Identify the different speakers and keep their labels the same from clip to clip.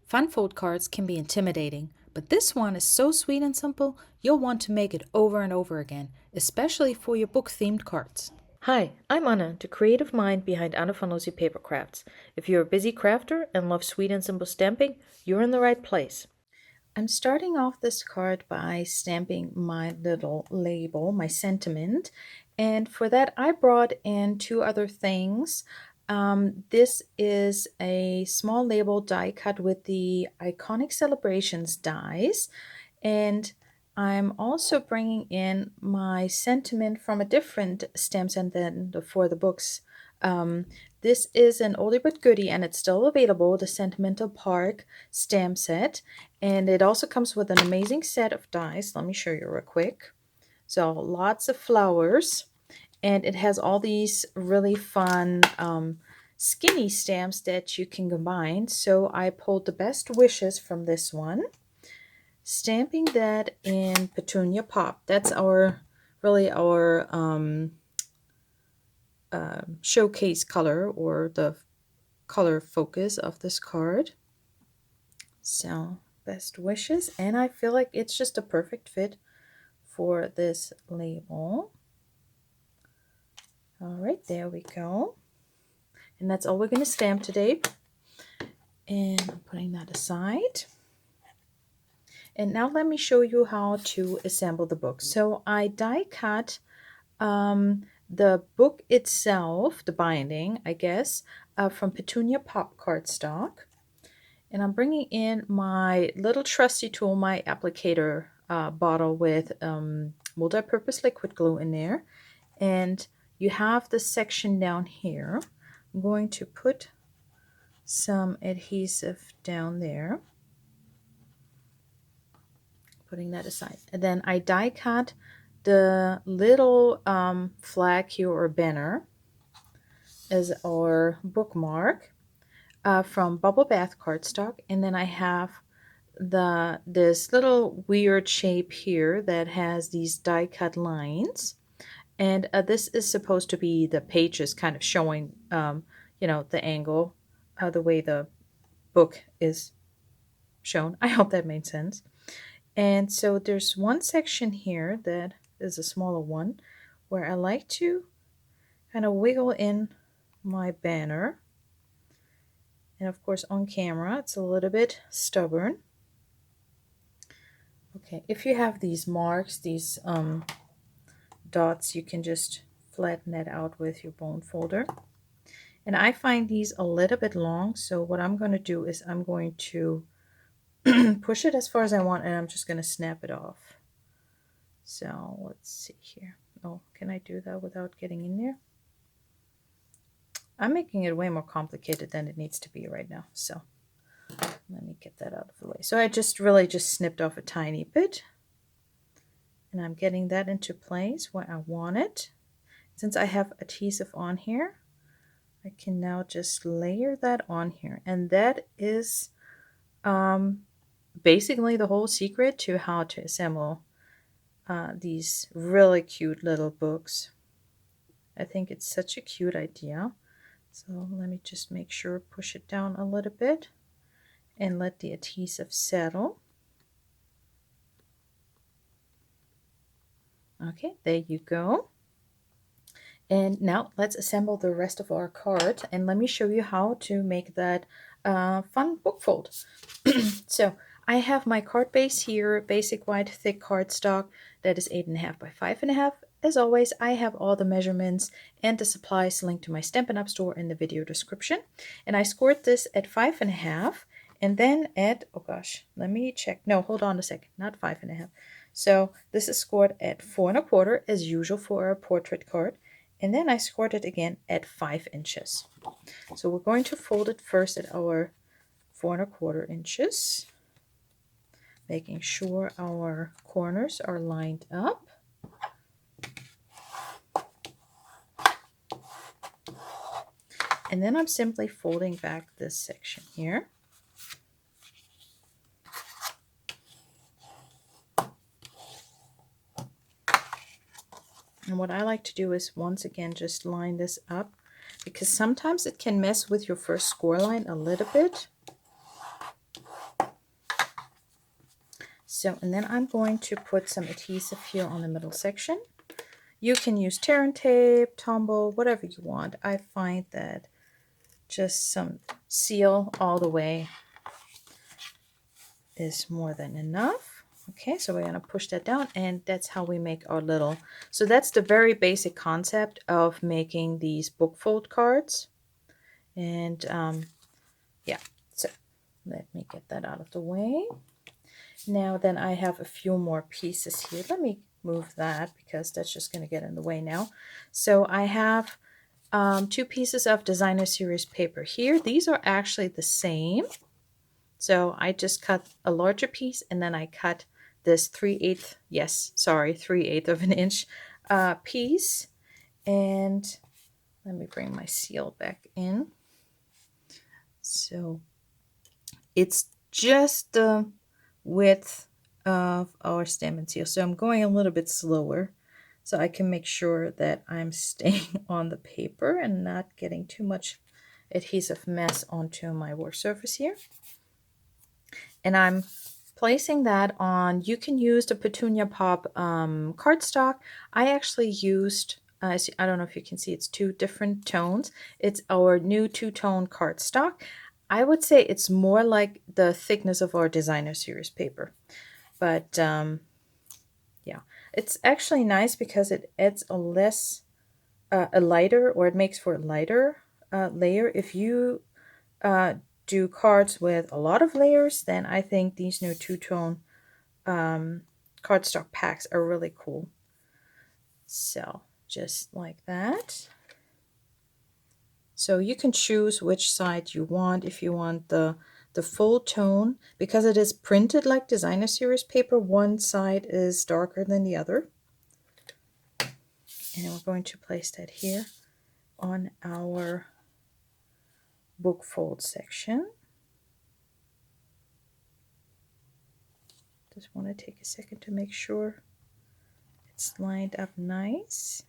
Speaker 1: Fun fold cards can be intimidating, but this one is so sweet and simple, you'll want to make it over and over again, especially for your book-themed cards.
Speaker 2: Hi, I'm Anna, the creative mind behind Anna van Lossie Paper Crafts. If you're a busy crafter and love sweet and simple stamping, you're in the right place.
Speaker 1: I'm starting off this card by stamping my little label, my sentiment, and for that I brought in two other things. This is a small label die cut with the Iconic Celebrations dies, and I'm also bringing in my sentiment from a different stamp set than the For the Books. This is an oldie but goodie, and it's still available, the Sentimental Park stamp set, and it also comes with an amazing set of dies. Let me show you real quick. So lots of flowers, and it has all these really fun skinny stamps that you can combine. So I pulled the best wishes from this one, stamping that in Petunia Pop. That's our showcase color, or the color focus of this card. So best wishes, and I feel like it's just a perfect fit for this label. All right, there we go. And that's all we're going to stamp today. And I'm putting that aside. And now let me show you how to assemble the book. So I die cut the book itself, the binding, I guess, from Petunia Pop Cardstock. And I'm bringing in my little trusty tool, my applicator bottle with multi-purpose liquid glue in there. And you have the section down here. I'm going to put some adhesive down there. Putting that aside. And then I die cut the little flag here, or banner, as our bookmark from Bubble Bath Cardstock. And then I have this little weird shape here that has these die cut lines. And this is supposed to be the pages kind of showing, the angle, the way the book is shown. I hope that made sense. And so there's one section here that is a smaller one where I like to kind of wiggle in my banner. And of course on camera it's a little bit stubborn. Okay, if you have these marks, these dots, you can just flatten that out with your bone folder. And I find these a little bit long, so what I'm going to do is I'm going to push it as far as I want, and I'm just going to snap it off. So let's see here. Oh, can I do that without getting in there? I'm making it way more complicated than it needs to be right now. So let me get that out of the way. So I just snipped off a tiny bit, and I'm getting that into place where I want it. Since I have adhesive on here, I can now just layer that on here, and that is basically the whole secret to how to assemble these really cute little books. I think it's such a cute idea. So let me just make sure, push it down a little bit and let the adhesive settle. Okay, there you go. And now let's assemble the rest of our card, and let me show you how to make that fun book fold. So I have my card base here, basic white thick cardstock that is 8.5 by 5.5. As always, I have all the measurements and the supplies linked to my Stampin' Up! Store in the video description. And I scored this at 5.5, and then at, oh gosh, let me check. No, hold on a second, not 5.5. So this is scored at 4.25 as usual for a portrait card. And then I scored it again at 5 inches. So we're going to fold it first at our 4.25 inches, making sure our corners are lined up. And then I'm simply folding back this section here. And what I like to do is once again just line this up, because sometimes it can mess with your first score line a little bit. So, and then I'm going to put some adhesive here on the middle section. You can use tear and tape, Tombow, whatever you want. I find that just some seal all the way is more than enough. Okay, so we're going to push that down, and that's how we make our little. So that's the very basic concept of making these book fold cards. And yeah, so let me get that out of the way. Now then I have a few more pieces here. Let me move that because that's just going to get in the way now. So I have 2 pieces of designer series paper here. These are actually the same. So I just cut a larger piece, and then I cut this 3/8, yes, sorry, 3/8 of an inch piece. And let me bring my seal back in. So it's just the width of our Stampin' Seal. So I'm going a little bit slower so I can make sure that I'm staying on the paper and not getting too much adhesive mess onto my work surface here. And I'm placing that on, you can use the Petunia Pop cardstock. I actually used, I don't know if you can see, it's 2 different tones. It's our new 2-tone cardstock. I would say it's more like the thickness of our designer series paper. But yeah, it's actually nice because it adds a less, a lighter, or it makes for a lighter layer. If you do cards with a lot of layers, then I think these new 2-tone cardstock packs are really cool. So just like that. So you can choose which side you want. If you want the full tone, because it is printed like designer series paper, one side is darker than the other. And we're going to place that here on our book fold section. Just want to take a second to make sure it's lined up nice.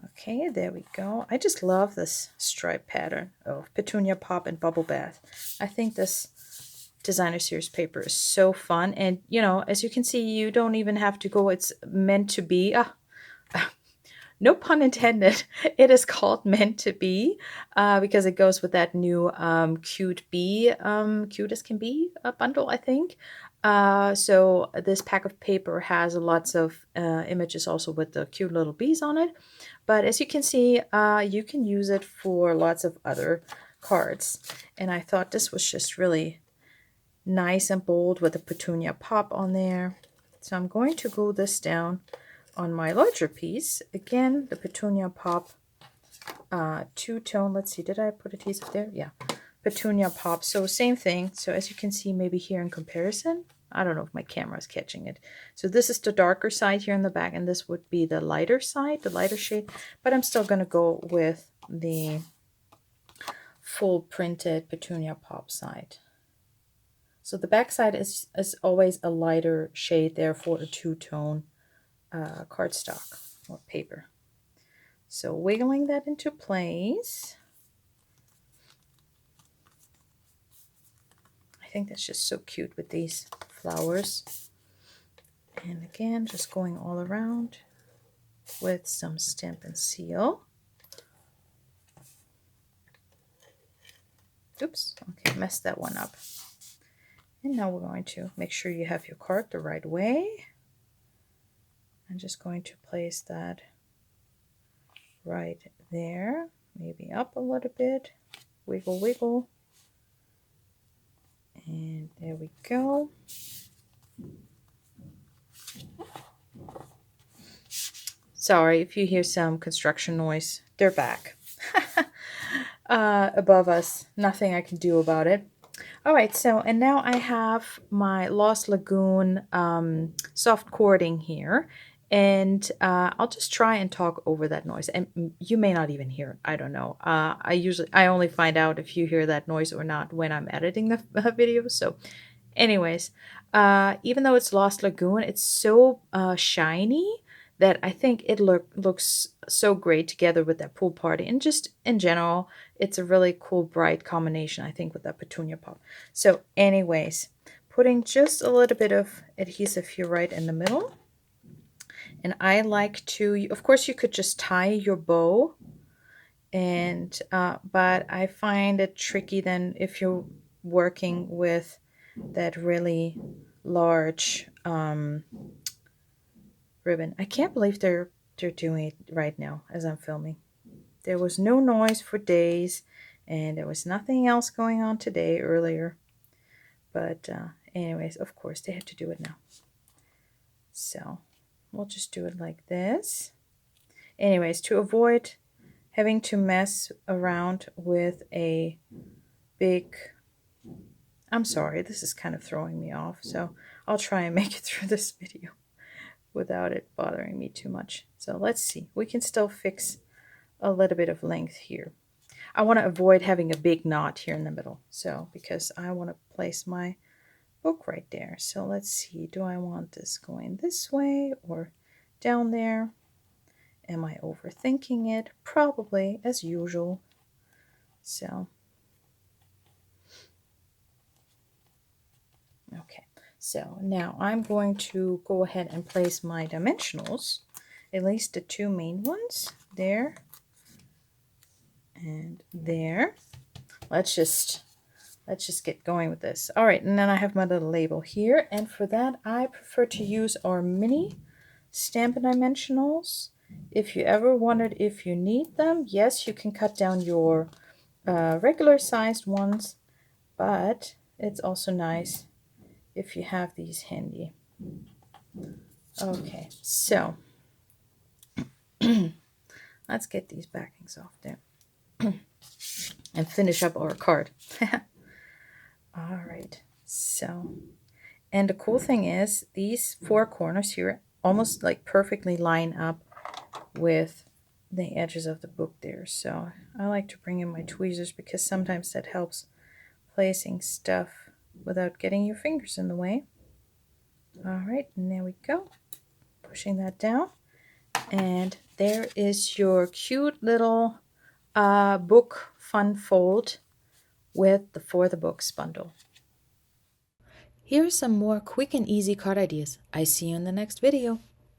Speaker 1: Okay, there we go. I just love this stripe pattern of Petunia Pop and Bubble Bath. I think this designer series paper is so fun. And, you know, as you can see, you don't even have to go, it's meant to be. No pun intended. It is called Meant to Be because it goes with that new Cute Bee, Cute as Can Be bundle, I think. So this pack of paper has lots of images also with the cute little bees on it. But as you can see, you can use it for lots of other cards. And I thought this was just really nice and bold with the Petunia Pop on there. So I'm going to glue this down on my larger piece. Again, the Petunia Pop 2-tone. Let's see, did I put adhesive there? Yeah, Petunia Pop. So same thing. So as you can see, maybe here in comparison, I don't know if my camera is catching it. So this is the darker side here in the back, and this would be the lighter side, the lighter shade. But I'm still going to go with the full printed Petunia Pop side. So the back side is always a lighter shade there for a 2-tone cardstock or paper. So wiggling that into place. I think that's just so cute with these flowers. And again, just going all around with some Stampin' Seal. Oops, okay, messed that one up. And now we're going to make sure you have your card the right way. I'm just going to place that right there, maybe up a little bit, wiggle, wiggle. And there we go. Sorry if you hear some construction noise. They're back above us. Nothing I can do about it. All right, so, and now I have my Lost Lagoon soft cording here. And I'll just try and talk over that noise. And you may not even hear it. I don't know. I only find out if you hear that noise or not when I'm editing the video. So anyways, even though it's Lost Lagoon, it's so shiny that I think it looks so great together with that pool party. And just in general, it's a really cool, bright combination, I think, with that Petunia Pop. So anyways, putting just a little bit of adhesive here right in the middle. And I like to, of course, you could just tie your bow, and but I find it tricky then if you're working with that really large ribbon. I can't believe they're doing it right now as I'm filming. There was no noise for days, and there was nothing else going on today earlier. But anyways, of course, they had to do it now. So we'll just do it like this. Anyways, to avoid having to mess around with a big... I'm sorry, this is kind of throwing me off, so I'll try and make it through this video without it bothering me too much. So let's see. We can still fix a little bit of length here. I want to avoid having a big knot here in the middle, so because I want to place my book right there. So let's see, do I want this going this way or down there? Am I overthinking it? Probably, as usual. So okay, so now I'm going to go ahead and place my dimensionals, at least the two main ones, there and there. Let's just get going with this. All right, and then I have my little label here, and for that I prefer to use our mini Stampin' Dimensionals. If you ever wondered if you need them, yes, you can cut down your regular sized ones, but it's also nice if you have these handy. Okay, so let's get these backings off there and finish up our card. All right, so, and the cool thing is these four corners here almost like perfectly line up with the edges of the book there. So I like to bring in my tweezers because sometimes that helps placing stuff without getting your fingers in the way. All right, and there we go. Pushing that down. And there is your cute little book fun fold with the For the Books bundle.
Speaker 2: Here are some more quick and easy card ideas. I see you in the next video.